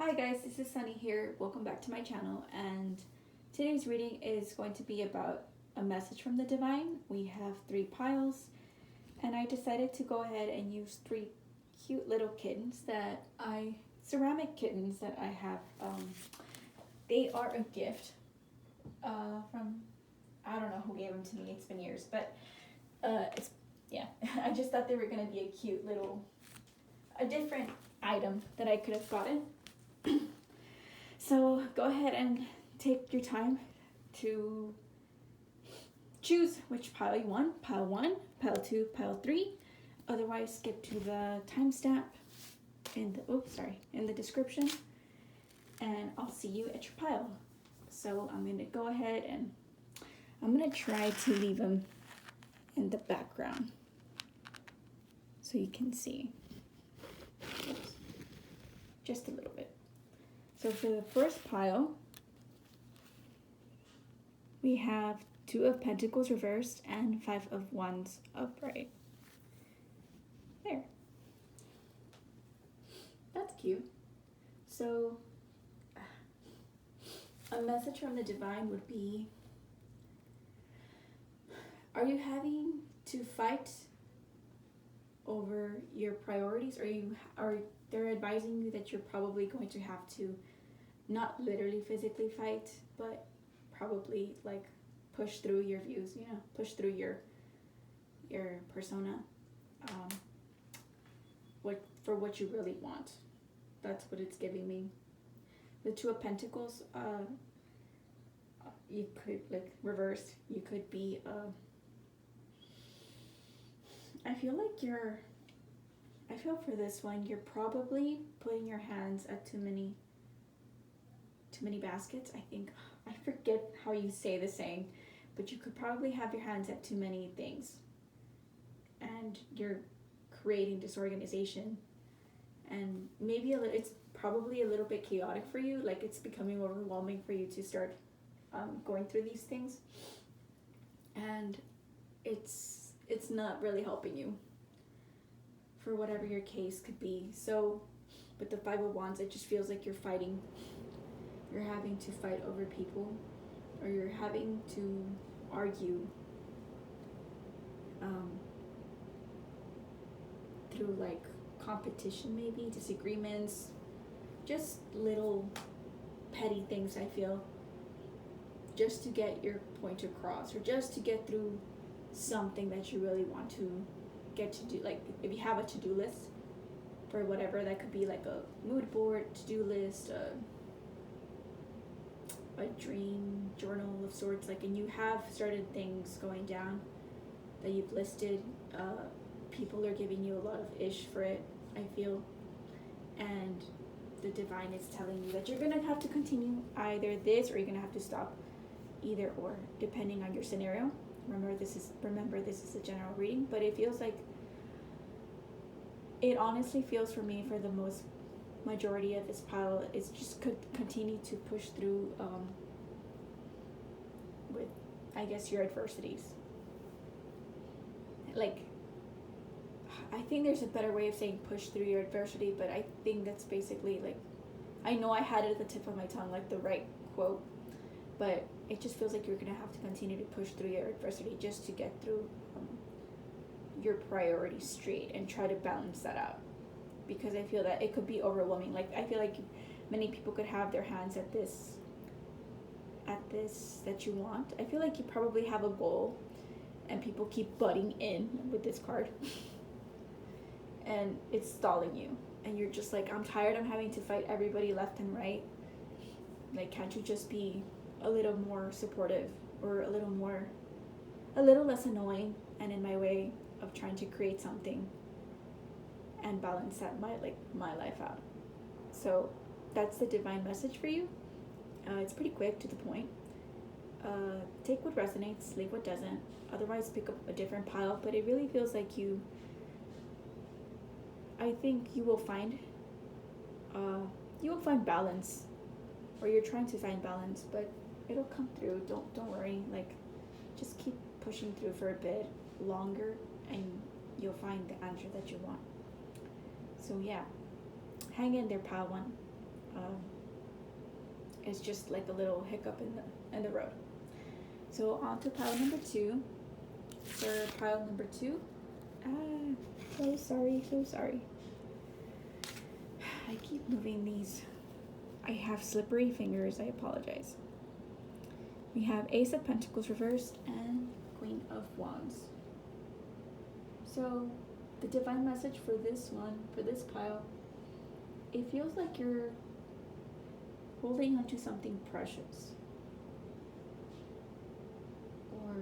Hi guys, this is Sunny here. Welcome back to my channel, and today's reading is going to be about a message from the divine. We have 3 piles, and I decided to go ahead and use 3 cute little kittens ceramic kittens that I have. They are a gift from, I don't know who gave them to me. It's been years, but I just thought they were going to be a cute little, a different item that I could have gotten. So go ahead and take your time to choose which pile you want. Pile 1, pile 2, pile 3. Otherwise, skip to the timestamp in the description, and I'll see you at your pile. So I'm gonna go ahead and I'm gonna try to leave them in the background so you can see. Oops. Just a little bit. So for the first pile, we have 2 of Pentacles reversed and 5 of Wands upright. There. That's cute. So a message from the divine would be, are you having to fight over your priorities? They're advising you that you're probably going to have to not literally physically fight, but probably like push through your views, push through your persona, for what you really want. That's what it's giving me. The 2 of Pentacles, you could, like, reversed, you could be, I feel for this one, you're probably putting your hands at too many baskets. I forget how you say the saying, but you could probably have your hands at too many things, and you're creating disorganization, and maybe it's probably a little bit chaotic for you. Like, it's becoming overwhelming for you to start going through these things, and it's not really helping you for whatever your case could be. So with the 5 of Wands, it just feels like you're having to fight over people, or you're having to argue through, like, competition, maybe disagreements, just little petty things, I feel, just to get your point across, or just to get through something that you really want to get to do. Like, if you have a to-do list for whatever, that could be like a mood board, to-do list, a dream journal of sorts, like, and you have started things going down that you've listed. People are giving you a lot of ish for it, I feel, and the divine is telling you that you're gonna have to continue either this, or you're gonna have to stop, either or, depending on your scenario. Remember, this is a general reading, but it feels like, it honestly feels for me, for the most majority of this pile, is just could continue to push through with, I guess, your adversities. Like, I think there's a better way of saying push through your adversity, but I think that's basically, like, I know I had it at the tip of my tongue, like the right quote, but it just feels like you're gonna have to continue to push through your adversity just to get through your priorities straight, and try to balance that out, because I feel that it could be overwhelming. Like, I feel like many people could have their hands at this that you want. I feel like you probably have a goal, and people keep butting in with this card and it's stalling you, and you're just like, I'm tired, I'm having to fight everybody left and right. Like, can't you just be a little more supportive, or a little less annoying and in my way of trying to create something and balance my life out? So that's the divine message for you. It's pretty quick, to the point. Take what resonates, leave what doesn't. Otherwise, pick up a different pile. But it really feels like I think you will find balance, or you're trying to find balance, but it'll come through. Don't worry. Like, just keep pushing through for a bit longer, and you'll find the answer that you want. So yeah, hang in there, pile 1. it's just like a little hiccup in the road. So on to pile number 2. For pile number 2, so sorry. I keep moving these. I have slippery fingers, I apologize. We have Ace of Pentacles reversed and Queen of Wands. So the divine message for this one, for this pile, it feels like you're holding onto something precious. Or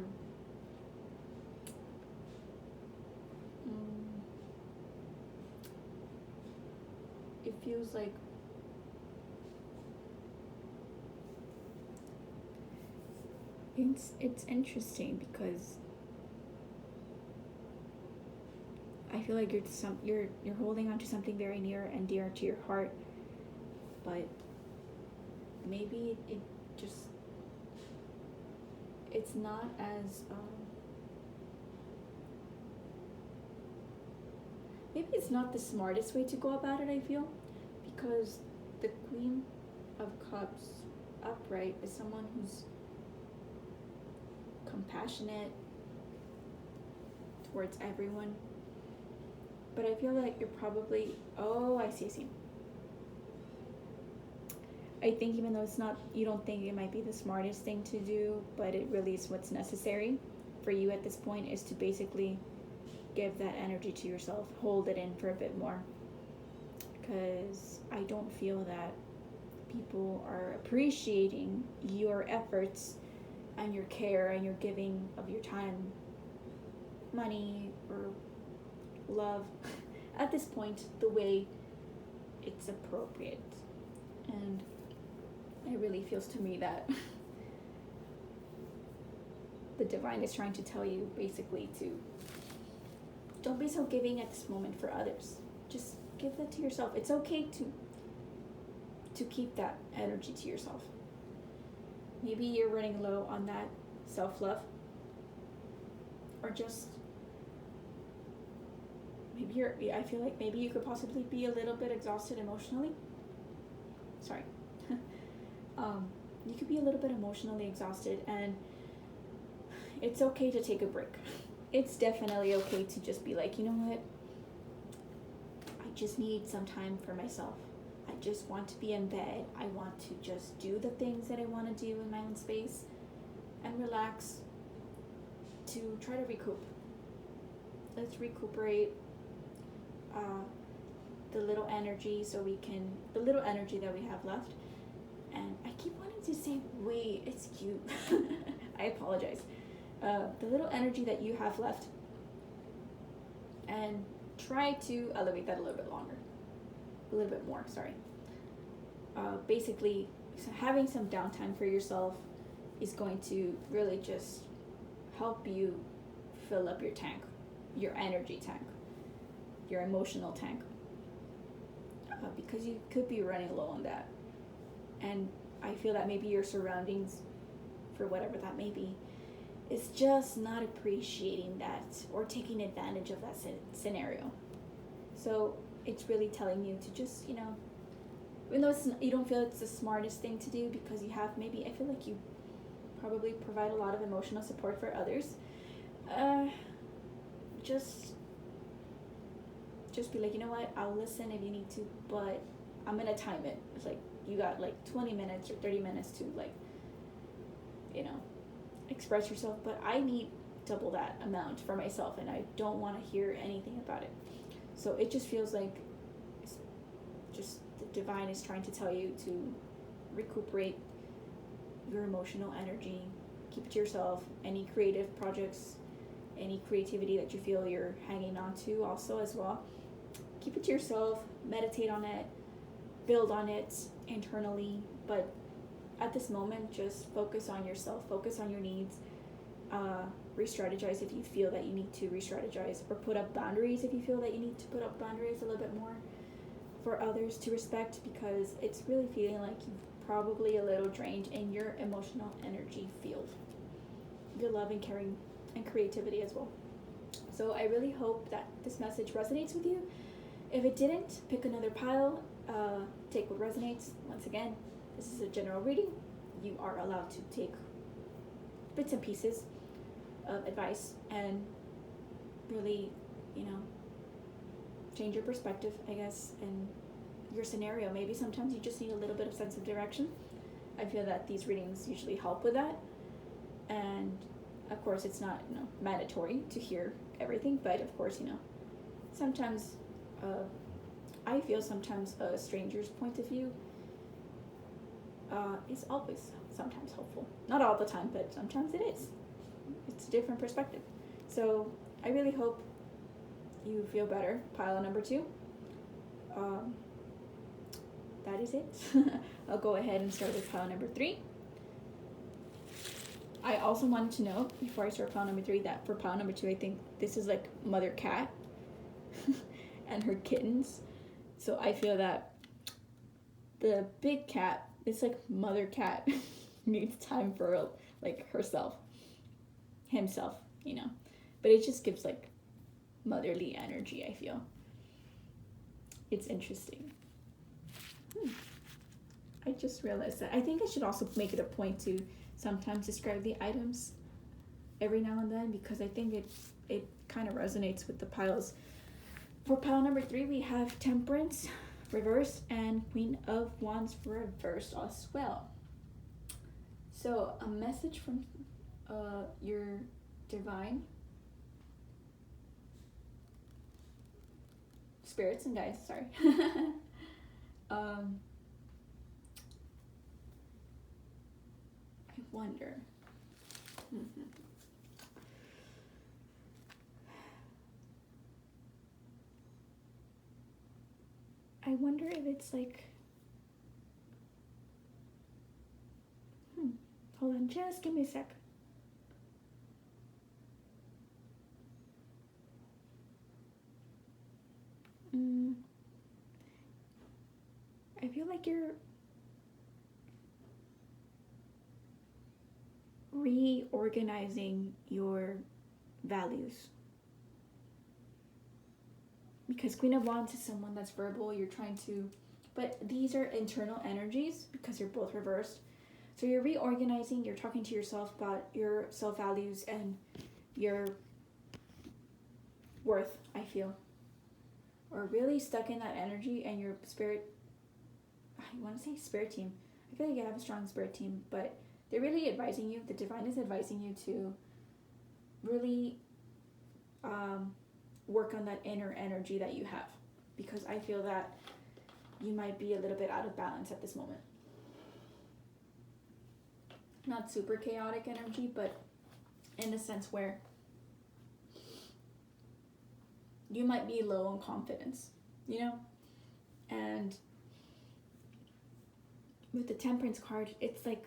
it feels like it's interesting because I feel like you're holding on to something very near and dear to your heart, but maybe it just it's not as maybe it's not the smartest way to go about it, I feel, because the Queen of Cups upright is someone who's compassionate towards everyone. But I feel like you're probably, I see. I think even though it's not, you don't think it might be the smartest thing to do, but it really is what's necessary for you at this point, is to basically give that energy to yourself, hold it in for a bit more. Because I don't feel that people are appreciating your efforts and your care and your giving of your time, money, or love at this point the way it's appropriate. And it really feels to me that the divine is trying to tell you basically to don't be so giving at this moment for others. Just give that to yourself. It's okay to keep that energy to yourself. Maybe you're running low on that self-love, or just maybe I feel like maybe you could possibly be a little bit exhausted emotionally. Sorry. You could be a little bit emotionally exhausted, and it's okay to take a break. It's definitely okay to just be like, you know what? I just need some time for myself. I just want to be in bed. I want to just do the things that I want to do in my own space and relax to try to recoup. Let's recuperate the little energy the little energy that we have left. And I keep wanting to say we, it's cute. I apologize. The little energy that you have left, and try to elevate that a little bit more, sorry. Basically, having some downtime for yourself is going to really just help you fill up your tank, your energy tank, your emotional tank, because you could be running low on that. And I feel that maybe your surroundings, for whatever that may be, is just not appreciating that or taking advantage of that scenario. So it's really telling you to just, even though you don't feel it's the smartest thing to do, because you have maybe, I feel like you probably provide a lot of emotional support for others. Just be like, you know what, I'll listen if you need to, but I'm gonna time it. It's like, you got like 20 minutes or 30 minutes to express yourself, but I need double that amount for myself, and I don't want to hear anything about it. So it just feels like just the divine is trying to tell you to recuperate your emotional energy, keep it to yourself. Any creative projects, any creativity that you feel you're hanging on to also as well, keep it to yourself, meditate on it, build on it internally, but at this moment, just focus on yourself, focus on your needs, re-strategize if you feel that you need to re-strategize, or put up boundaries if you feel that you need to put up boundaries a little bit more for others to respect, because it's really feeling like you're probably a little drained in your emotional energy field, your love and caring and creativity as well. So I really hope that this message resonates with you. If it didn't, pick another pile, take what resonates. Once again, this is a general reading. You are allowed to take bits and pieces of advice and really, change your perspective, I guess, and your scenario. Maybe sometimes you just need a little bit of sense of direction. I feel that these readings usually help with that. And of course, it's not mandatory to hear everything, but of course, sometimes I feel sometimes a stranger's point of view is always sometimes helpful. Not all the time, but sometimes it is. It's a different perspective. So I really hope you feel better. Pile number 2. That is it. I'll go ahead and start with pile number 3. I also wanted to note before I start pile number 3 that for pile number 2, I think this is like mother cat and her kittens. So I feel that the big cat, it's like mother cat needs time for like herself, himself, but it just gives like motherly energy. I feel it's interesting. I just realized that I think I should also make it a point to sometimes describe the items every now and then, because I think it kind of resonates with the piles. For pile number 3, we have Temperance reversed and Queen of Wands reversed as well. So a message from your divine spirits and guides, sorry. I wonder. I wonder if it's like, hold on, just give me a sec. I feel like you're reorganizing your values. Because Queen of Wands is someone that's verbal, you're trying to, but these are internal energies because you're both reversed. So you're reorganizing, you're talking to yourself about your self-values and your worth, I feel. Or really stuck in that energy, and your spirit, I want to say spirit team. I feel like you have a strong spirit team, but they're really advising you, the divine is advising you to really work on that inner energy that you have, because I feel that you might be a little bit out of balance at this moment. Not super chaotic energy, but in a sense where you might be low on confidence, and with the Temperance card, it's like,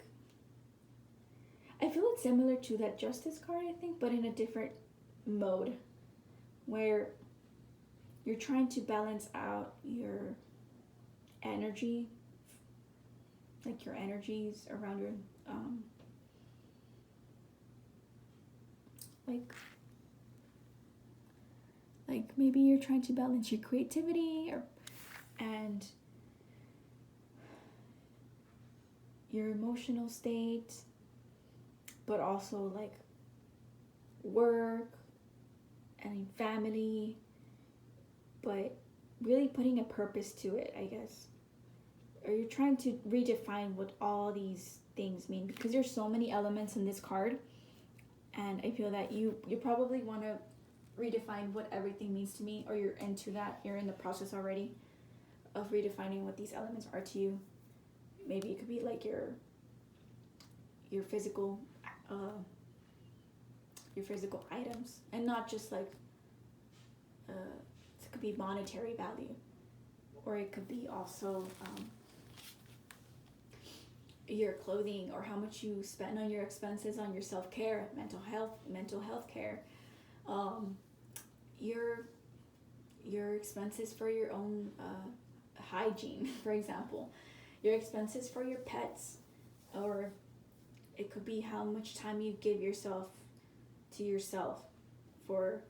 I feel it's similar to that Justice card, I think, but in a different mode, where you're trying to balance out your energy, like your energies around your, like maybe you're trying to balance your creativity and your emotional state, but also like work and family, but really putting a purpose to it, I guess. Or you're trying to redefine what all these things mean, because there's so many elements in this card, and I feel that you probably want to redefine what everything means to me, or you're into that, you're in the process already of redefining what these elements are to you. Maybe it could be like your physical items, and not just like it could be monetary value, or it could be also your clothing, or how much you spend on your expenses on your self-care, mental health care, your expenses for your own hygiene, for example, your expenses for your pets, or it could be how much time you give yourself for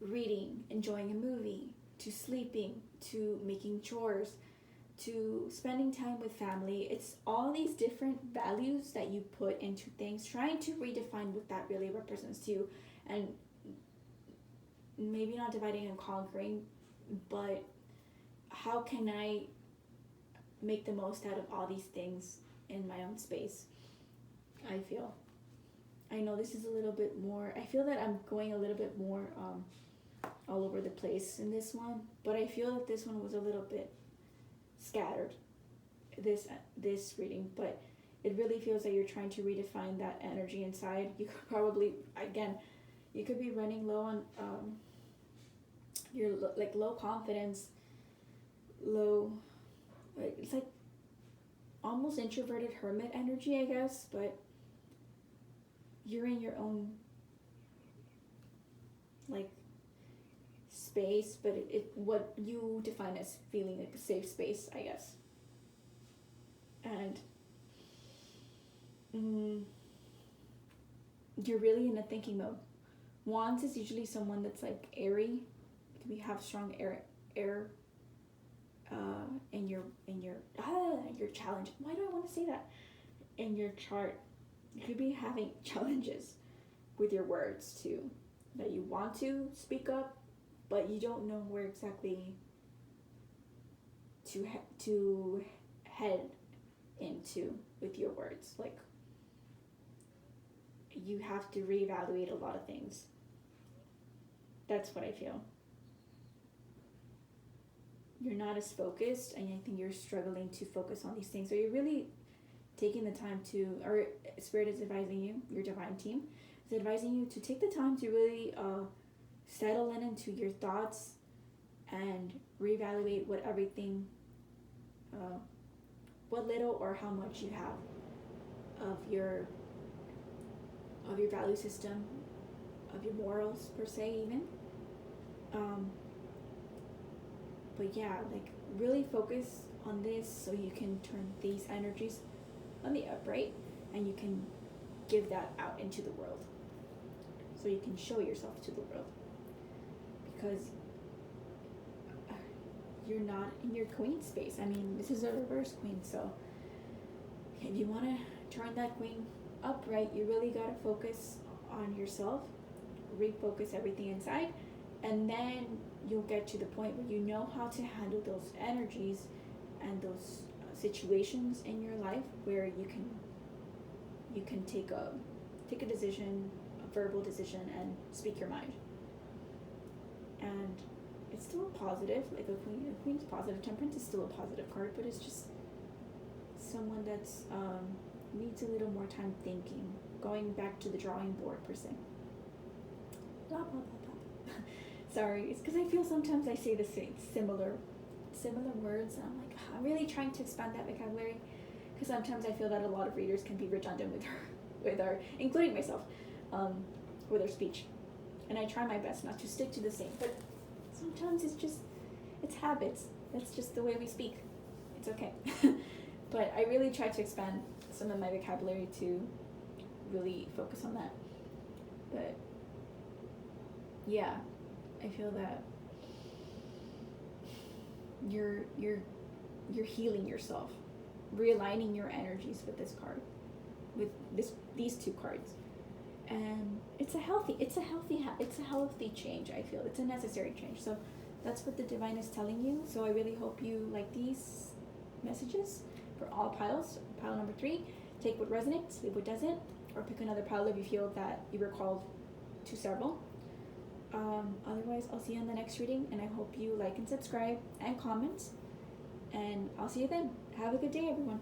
reading, enjoying a movie, to sleeping, to making chores, to spending time with family. It's all these different values that you put into things, trying to redefine what that really represents to you, and maybe not dividing and conquering, but how can I make the most out of all these things in my own space? I know this is a little bit more, I feel that I'm going a little bit more all over the place in this one, but I feel that this one was a little bit scattered, this reading, but it really feels like you're trying to redefine that energy inside. You could probably, again, you could be running low on your like low confidence, it's like almost introverted hermit energy, I guess, but you're in your own like space, but it what you define as feeling like a safe space, I guess. And you're really in a thinking mode. Wands is usually someone that's like airy. We have strong air in your challenge. Why do I want to say that? In your chart, you could be having challenges with your words too, that you want to speak up, but you don't know where exactly to head into with your words. Like, you have to reevaluate a lot of things. That's what I feel. You're not as focused, and I think you're struggling to focus on these things. So you're really taking the time to, or Spirit is advising you, your divine team is advising you to take the time to really settle into your thoughts and reevaluate what everything, what little or how much you have of your value system, of your morals per se even. But yeah, like really focus on this so you can turn these energies on the upright, and you can give that out into the world. So you can show yourself to the world, because you're not in your queen space. I mean, this is a reverse queen, so if you want to turn that queen upright, you really got to focus on yourself, refocus everything inside, and then you'll get to the point where you know how to handle those energies and those situations in your life where you can take a decision, a verbal decision, and speak your mind. And it's still a positive, like a queen's positive. Temperance is still a positive card, but it's just someone that's needs a little more time thinking, going back to the drawing board per se. Blah blah blah blah. Sorry, it's because I feel sometimes I say the same similar words, and I'm like, I'm really trying to expand that vocabulary, because sometimes I feel that a lot of readers can be redundant with our including myself, with our speech, and I try my best not to stick to the same, but sometimes it's habits. That's just the way we speak. It's okay. But I really try to expand some of my vocabulary to really focus on that. But yeah, I feel that you're healing yourself, realigning your energies with this card, with these two cards, and it's a healthy change. I feel it's a necessary change. So that's what the divine is telling you. So I really hope you like these messages for all piles. Pile number 3, take what resonates, leave what doesn't, or pick another pile if you feel that you were called to several. Otherwise, I'll see you in the next reading, and I hope you like and subscribe and comment, and I'll see you then. Have a good day, everyone.